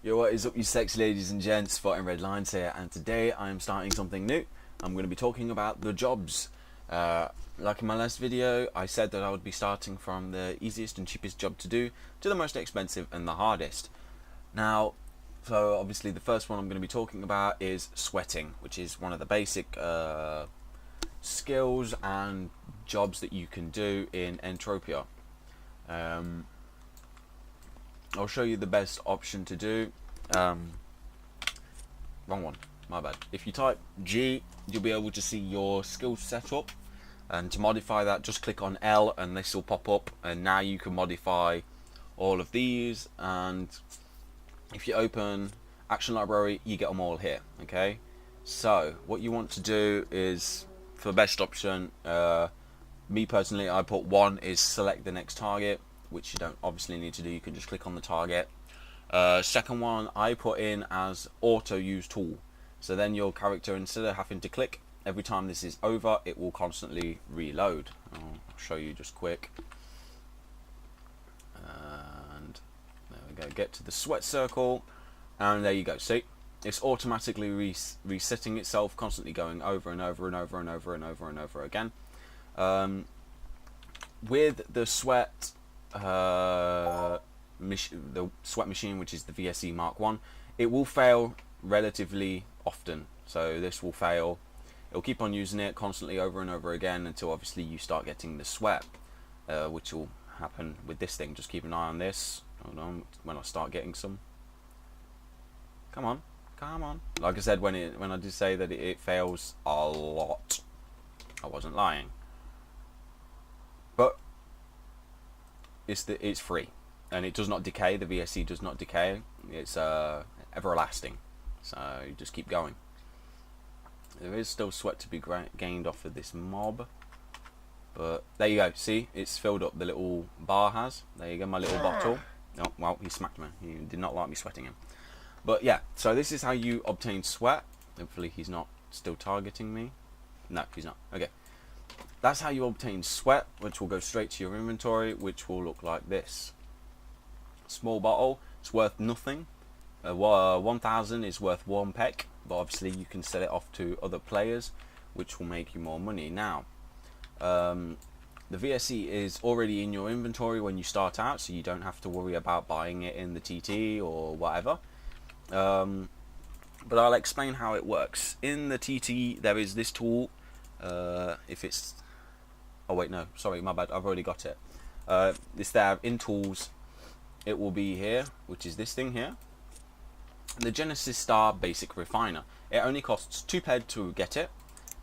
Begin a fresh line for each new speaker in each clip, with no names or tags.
Yo, what is up, you sexy ladies and gents? Spotting Red Lines here, and today I am starting something new. I'm going to be talking about the jobs. Like in my last video, I said that I would be starting from the easiest and cheapest job to do to the most expensive and the hardest. Now, so obviously the first one I'm going to be talking about is sweating, which is one of the basic skills and jobs that you can do in Enropia. I'll show you the best option to do. Wrong one, my bad. If you type G, you'll be able to see your skills setup, and to modify that, just click on L and this will pop up, and now you can modify all of these. And if you open Action Library, you get them all here. Okay, so what you want to do is, for the best option, me personally, I put 1 is select the next target, which you don't obviously need to do. You can just click on the target. Second one I put in as auto use tool, so then your character, instead of having to click every time this is over, it will constantly reload. I'll show you just quick. And there we go, get to the sweat circle, and there you go. See, it's automatically resetting itself, constantly going over and over and over and over and over and over again. With the sweat the sweat machine, which is the VSE Mark 1, it will fail relatively often. So this will fail, it'll keep on using it constantly over and over again until obviously you start getting the sweat, which will happen with this thing. Just keep an eye on this. Hold on, when I start getting some. Come on, come on. Like I said, when I did say that it fails a lot, I wasn't lying. But it's free, and it does not decay. The VSE does not decay. It's everlasting, so you just keep going. There is still sweat to be gained off of this mob, but there you go. See, it's filled up. The little bar has. There you go, my little bottle. Oh well, he smacked me. He did not like me sweating him. But yeah, so this is how you obtain sweat. Hopefully he's not still targeting me. No, he's not. Okay. That's how you obtain sweat, which will go straight to your inventory, which will look like this. Small bottle, it's worth nothing. 1,000 is worth 1 peck, but obviously you can sell it off to other players, which will make you more money. Now, the VSE is already in your inventory when you start out, so you don't have to worry about buying it in the TT or whatever. But I'll explain how it works. In the TT, there is this tool. If it's, oh wait, no, sorry, my bad, I've already got it. It's there in tools. It will be here, which is this thing here, the Genesis Star Basic Refiner. It only costs 2 ped to get it.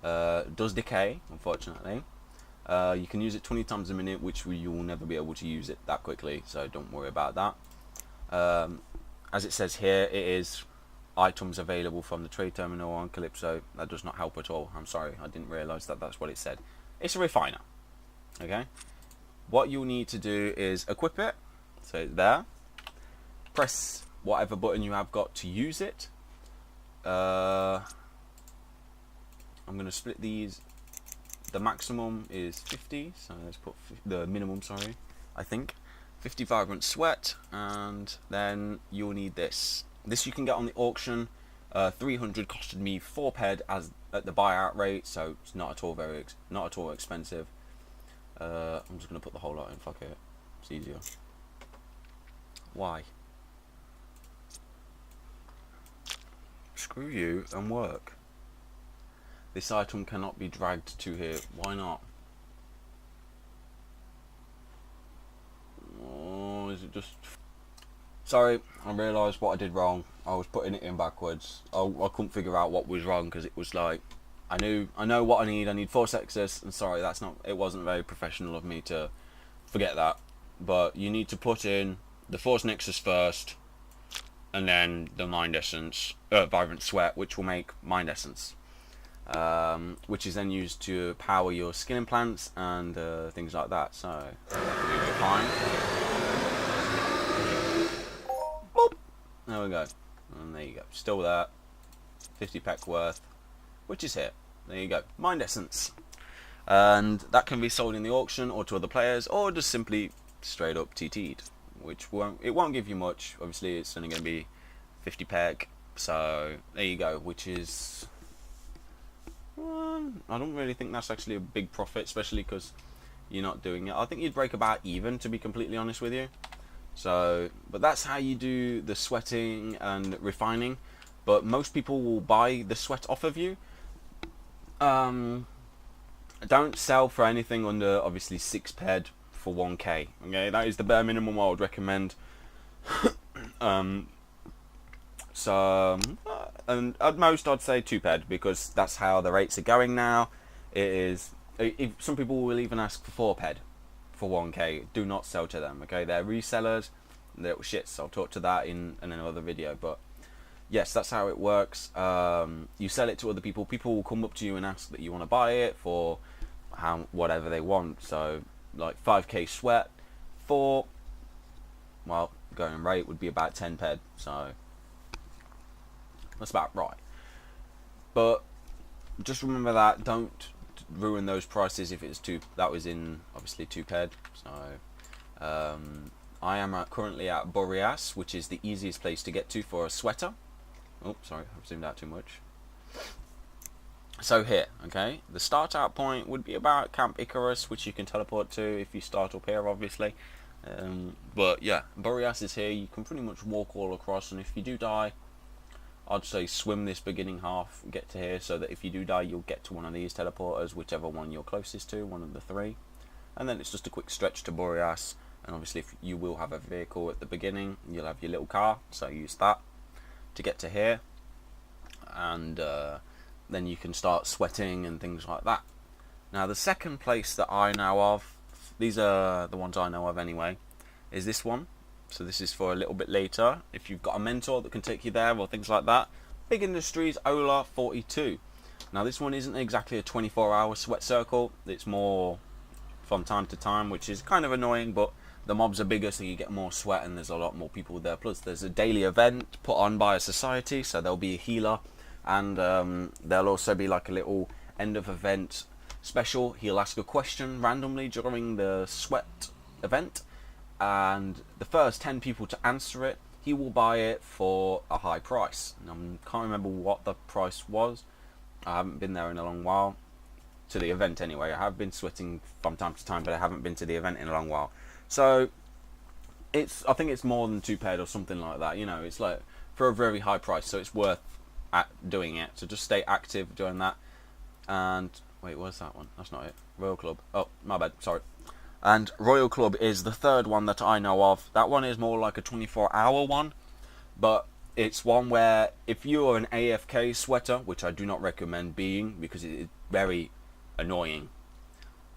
Does decay, unfortunately. You can use it 20 times a minute, which you will never be able to use it that quickly, so don't worry about that. As it says here, it is items available from the trade terminal on CALYPSO. That does not help at all. I'm sorry, I didn't realise that that's what it said. It's a refiner. Okay, what you'll need to do is equip it. So it's there. Press whatever button you have got to use it. I'm going to split these. The maximum is 50, so let's put the minimum, sorry, I think 50 vibrant sweat, and then you'll need this. This you can get on the auction. 300 costed me 4 ped as at the buyout rate, so it's not at all expensive. I'm just gonna put the whole lot in. Fuck it, it's easier. Why? Screw you and work. This item cannot be dragged to here. Why not? Oh, is it just? Sorry, I realised what I did wrong. I was putting it in backwards. I couldn't figure out what was wrong, because it was like, I know what I need. I need Force Excess, and sorry, it wasn't very professional of me to forget that. But you need to put in the Force Nexus first, and then the Mind Essence, Vibrant Sweat, which will make Mind Essence, which is then used to power your skin implants and things like that. So you're fine. There we go, and there you go, still there. 50 peck worth, which is here. There you go, Mind Essence, and that can be sold in the auction or to other players, or just simply straight up TT'd, which won't give you much. Obviously, it's only going to be 50 peg. So there you go, which is, I don't really think that's actually a big profit, especially because you're not doing it. I think you'd break about even, to be completely honest with you. So, but that's how you do the sweating and refining. But most people will buy the sweat off of you. Don't sell for anything under obviously 6 ped for 1k. Okay, that is the bare minimum I would recommend. And at most I'd say 2 ped, because that's how the rates are going now. It is. If some people will even ask for 4 ped for 1k. Do not sell to them. Okay, they're resellers. They're shits. I'll talk to that in another video. But yes, that's how it works. You sell it to other people. People will come up to you and ask that you want to buy it for whatever they want. So like 5k sweat for, well, going rate would be about 10 ped. So that's about right. But just remember that, don't ruin those prices if it's that was in obviously 2 ped. So I am currently at Boreas, which is the easiest place to get to for a sweater. Oh, sorry, I've zoomed out too much. So here, okay, the start out point would be about Camp Icarus, which you can teleport to if you start up here, obviously. But yeah, Boreas is here. You can pretty much walk all across, and if you do die, I'd say swim this beginning half, get to here, so that if you do die, you'll get to one of these teleporters, whichever one you're closest to, one of the 3. And then it's just a quick stretch to Boreas. And obviously, if you will have a vehicle at the beginning, you'll have your little car, so use that to get to here. And then you can start sweating and things like that. Now, the second place that I know of, these are the ones I know of anyway, is this one. So this is for a little bit later, if you've got a mentor that can take you there or things like that. Big Industries Ola 42. Now this one isn't exactly a 24-hour sweat circle. It's more from time to time, which is kind of annoying, but the mobs are bigger, so you get more sweat and there's a lot more people there. Plus there's a daily event put on by a society, so there'll be a healer, and there'll also be like a little end of event special. He'll ask a question randomly during the sweat event, and the first 10 people to answer it, he will buy it for a high price. I can't remember what the price was. I haven't been there in a long while. To the event anyway. I have been sweating from time to time, but I haven't been to the event in a long while. So I think it's more than 2 ped or something like that. You know, it's like for a very high price, so it's worth doing it. So just stay active doing that. And wait, where's that one? That's not it. Royal Club. Oh, my bad. Sorry. And Royal Club is the third one that I know of. That one is more like a 24-hour one, but it's one where if you're an AFK sweater, which I do not recommend being because it is very annoying.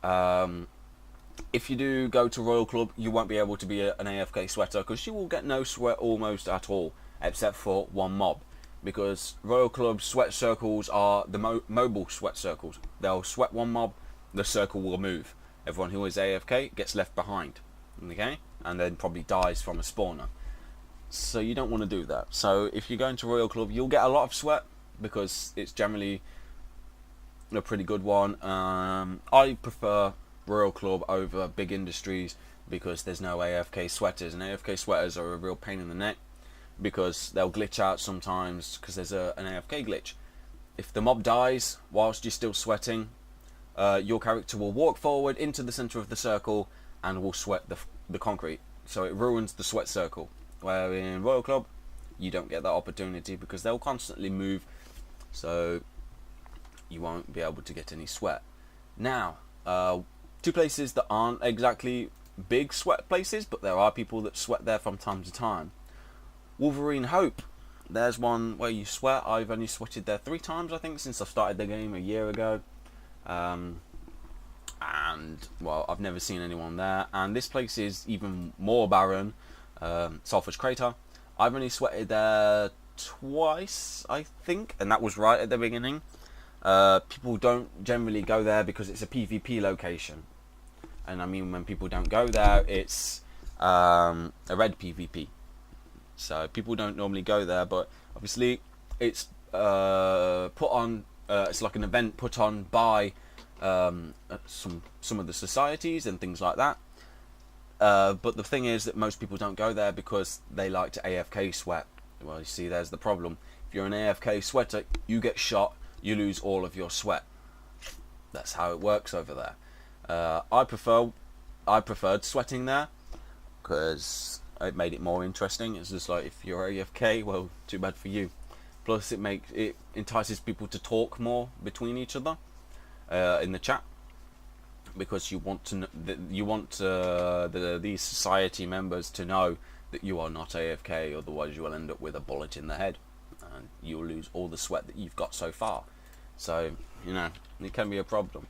If you do go to Royal Club, you won't be able to be an AFK sweater because you will get no sweat almost at all, except for one mob. Because Royal Club sweat circles are the mobile sweat circles. They'll sweat one mob, the circle will move. Everyone who is AFK gets left behind, okay, and then probably dies from a spawner. So you don't want to do that. So if you go into Royal Club, you'll get a lot of sweat because it's generally a pretty good one. I prefer Royal Club over Big Industries because there's no AFK sweaters, and AFK sweaters are a real pain in the neck because they'll glitch out sometimes because there's an AFK glitch. If the mob dies whilst you're still sweating, your character will walk forward into the center of the circle and will sweat the concrete, so it ruins the sweat circle. Where in Royal Club, you don't get that opportunity because they'll constantly move, so you won't be able to get any sweat. Now, 2 places that aren't exactly big sweat places, but there are people that sweat there from time to time. Wolverine Hope, there's one where you sweat. I've only sweated there 3 times, I think, since I started the game a year ago. And well, I've never seen anyone there, and this place is even more barren. Sulphur's Crater, I've only sweated there twice, I think, and that was right at the beginning. People don't generally go there because it's a PvP location, and I mean when people don't go there, it's a red PvP, so people don't normally go there. But obviously it's put on, it's like an event put on by some of the societies and things like that. But the thing is that most people don't go there because they like to AFK sweat. Well, you see, there's the problem. If you're an AFK sweater, you get shot, you lose all of your sweat. That's how it works over there. I preferred sweating there because it made it more interesting. It's just like, if you're AFK, well, too bad for you. Plus, it entices people to talk more between each other in the chat, because you want these society members to know that you are not AFK. Otherwise, you will end up with a bullet in the head, and you'll lose all the sweat that you've got so far. So, you know, it can be a problem.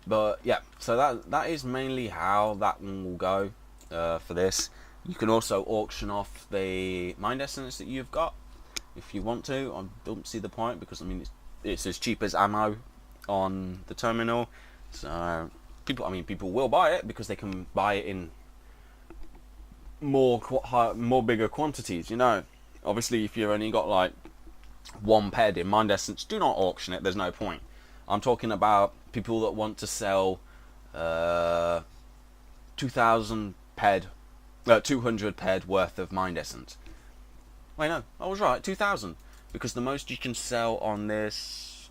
But yeah, so that is mainly how that one will go for this. You can also auction off the mind essence that you've got if you want to. I don't see the point, because I mean it's as cheap as ammo on the terminal. So people will buy it because they can buy it in more bigger quantities. You know, obviously if you've only got like 1 ped in mind essence, do not auction it. There's no point. I'm talking about people that want to sell 2,000 ped, 200 ped worth of mind essence. Wait, no, I was right, 2,000, because the most you can sell on this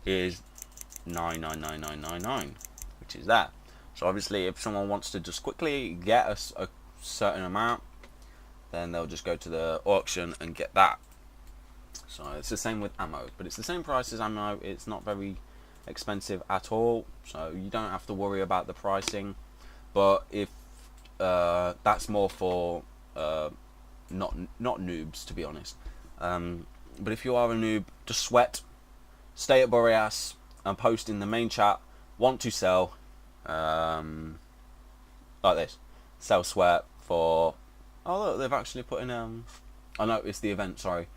is 99999, which is that. So obviously, if someone wants to just quickly get a certain amount, then they'll just go to the auction and get that. So it's the same with ammo, but it's the same price as ammo. It's not very expensive at all, so you don't have to worry about the pricing. But if that's more for not noobs, to be honest. But if you are a noob, just sweat, stay at Boreas, and post in the main chat, want to sell, like this, sell sweat for, oh look, they've actually put in, oh no, it's the event, sorry,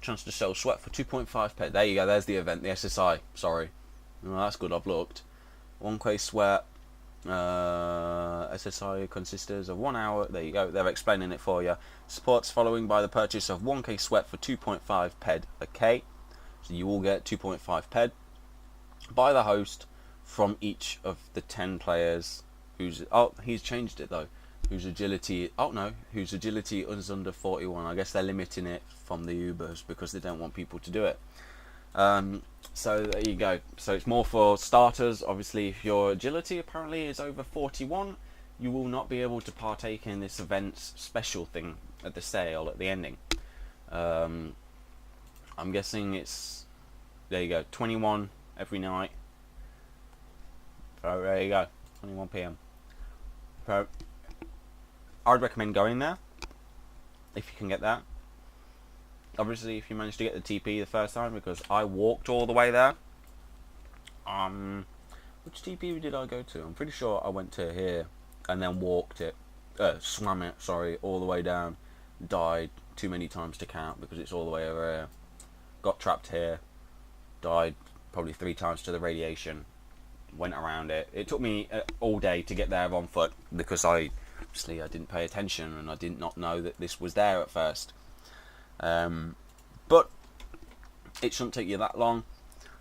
chance to sell sweat for 2.5 ped, there you go, there's the event, the SSI, sorry, well, that's good, I've looked, 1k sweat, SSI consists of 1 hour, there you go, they're explaining it for you. Supports following by the purchase of 1k sweat for 2.5 ped a k, so you will get 2.5 ped by the host from each of the 10 players whose, oh, he's changed it though, whose agility, oh no, whose agility is under 41. I guess they're limiting it from the Ubers because they don't want people to do it. So there you go. So it's more for starters. Obviously, if your agility apparently is over 41, you will not be able to partake in this event's special thing at the sale at the ending. I'm guessing it's, there you go, 21 every night. So there you go, 21 PM. So I'd recommend going there if you can get that. Obviously, if you manage to get the TP the first time, because I walked all the way there. Which TP did I go to? I'm pretty sure I went to here and then walked it, swam it, sorry, all the way down. Died too many times to count because it's all the way over here. Got trapped here. Died probably 3 times to the radiation. Went around it. It took me all day to get there on foot because obviously I didn't pay attention and I did not know that this was there at first. But it shouldn't take you that long.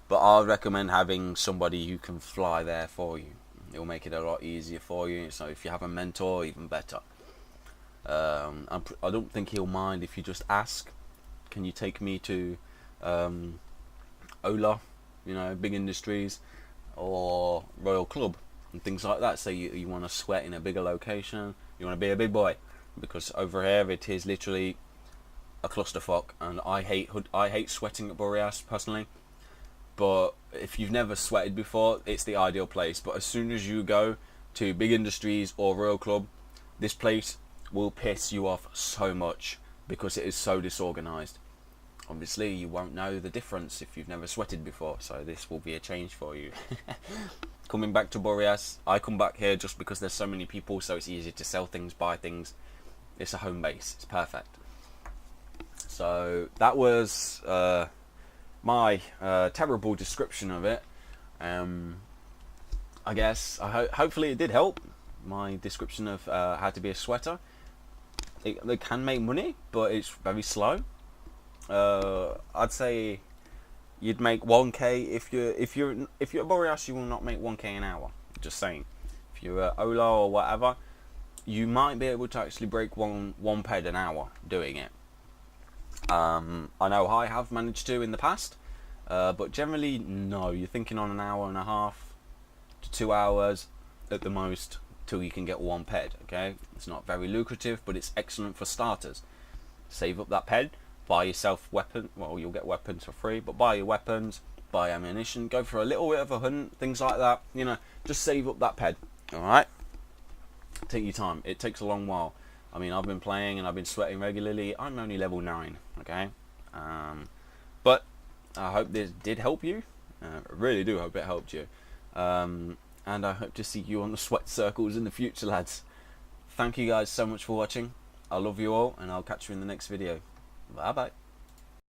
But I recommend having somebody who can fly there for you. It will make it a lot easier for you. So if you have a mentor, even better. I don't think he'll mind if you just ask, can you take me to Ola, you know, Big Industries or Royal Club and things like that. So you want to sweat in a bigger location, you want to be a big boy, because over here it is literally a clusterfuck, and I hate sweating at Boreas personally. But if you've never sweated before, it's the ideal place. But as soon as you go to Big Industries or Royal Club, this place will piss you off so much because it is so disorganized. Obviously you won't know the difference if you've never sweated before, so this will be a change for you. Coming back to Boreas, I come back here just because there's so many people, so it's easy to sell things, buy things. It's a home base, it's perfect. So that was my terrible description of it. I guess hopefully it did help, my description of how to be a sweater. They can make money, but it's very slow. I'd say you'd make 1k if you're at Boreas, you will not make 1k an hour. Just saying. If you're at Ola or whatever, you might be able to actually break one ped an hour doing it. I know I have managed to in the past, but generally no. You're thinking on an hour and a half to 2 hours at the most till you can get one ped. Okay, it's not very lucrative, but it's excellent for starters. Save up that ped, buy yourself weapon. Well, you'll get weapons for free, but buy your weapons, buy ammunition, go for a little bit of a hunt, things like that. You know, just save up that ped. All right, take your time. It takes a long while. I mean, I've been playing and I've been sweating regularly. I'm only level 9, okay? But I hope this did help you. I really do hope it helped you. And I hope to see you on the sweat circles in the future, lads. Thank you guys so much for watching. I love you all, and I'll catch you in the next video. Bye-bye.